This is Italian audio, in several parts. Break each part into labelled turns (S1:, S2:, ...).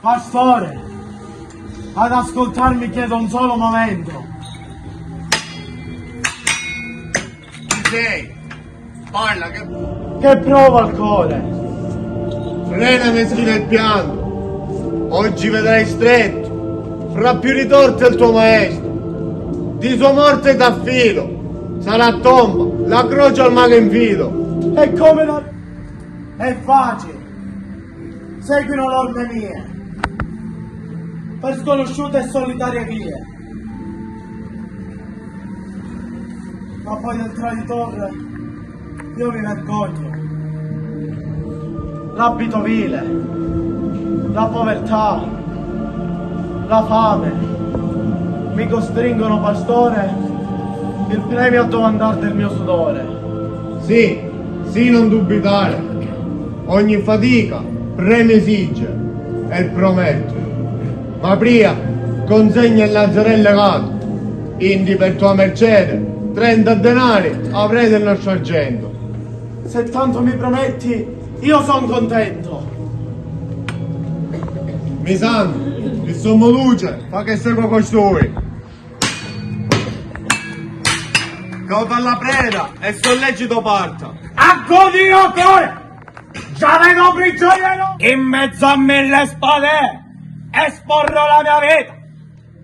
S1: Pastore, ad ascoltarmi chiedo un solo momento.
S2: Chi sei? Parla,
S1: Che prova al cuore?
S2: frena meschina il pianto. Oggi vedrai stretto, fra più ritorte il tuo maestro. Di sua morte t'affilo, sarà tomba, la croce al mago infido.
S1: E come da... È facile. Seguino norme mie. Per sconosciute e solitarie vie. Ma poi del traditore io mi vergogno. L'abito vile, la povertà, la fame mi costringono, pastore, il premio a domandare del mio sudore.
S2: Sì, sì, non dubitare. Ogni fatica premio esige e il prometto. Ma prima consegna il lazzarello legato. Indi per tua mercede 30 denari avrai del nostro argento.
S1: Se tanto mi prometti, io son contento.
S2: Mi santo, il sommo luce fa che segua costui. Cauta alla preda e sollecito parta.
S1: Accodio cuore! Già vengo prigioniero! In mezzo a 1000 spade esporrò la mia vita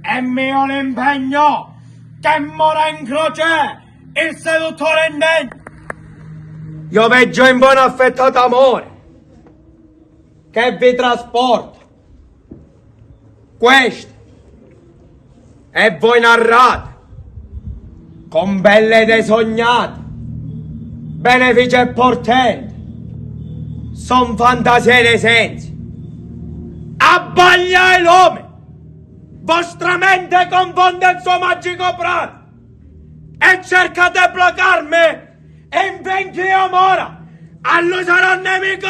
S1: e mio l'impegno che mora in croce il seduttore indegno. Io veggio in buon affettato amore che vi trasporta. Questo e voi narrate con belle idee sognate, benefici e portenti, son fantasie dei sensi. Abbaglia l'uomo, vostra mente confonde il suo magico prato e cerca di bloccarmi e finché io mora, a lui sarà nemico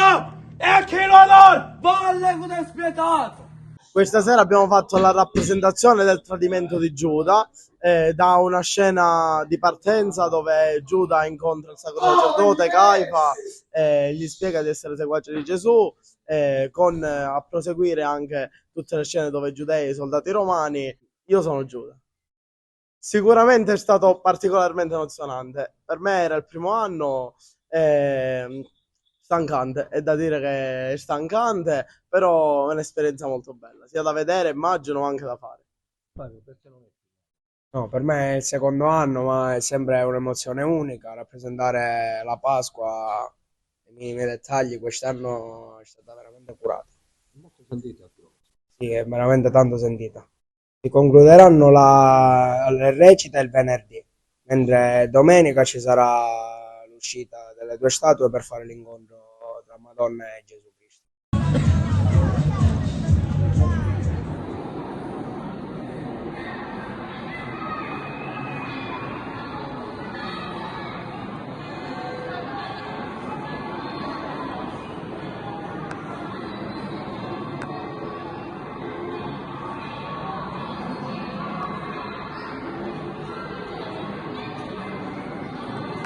S1: e a chi lo dà, valle con spietato. Questa sera abbiamo fatto la rappresentazione del tradimento di Giuda, da una scena di partenza dove Giuda incontra il sacro sacerdote Caifa, gli spiega di essere seguace di Gesù, con a proseguire anche tutte le scene dove giudei e i soldati romani. Io sono Giuda. Sicuramente è stato particolarmente emozionante. Per me era il primo anno, stancante, è da dire che è stancante, però è un'esperienza molto bella, sia da vedere, immagino, ma anche da fare.
S3: No, per me è il secondo anno, ma è sempre un'emozione unica. Rappresentare la Pasqua nei minimi dettagli quest'anno è stata veramente curata.
S4: Molto sentita.
S3: Sì, è veramente tanto sentita. Si concluderanno le recite il venerdì, mentre domenica ci sarà l'uscita delle due statue per fare l'incontro tra Madonna e Gesù.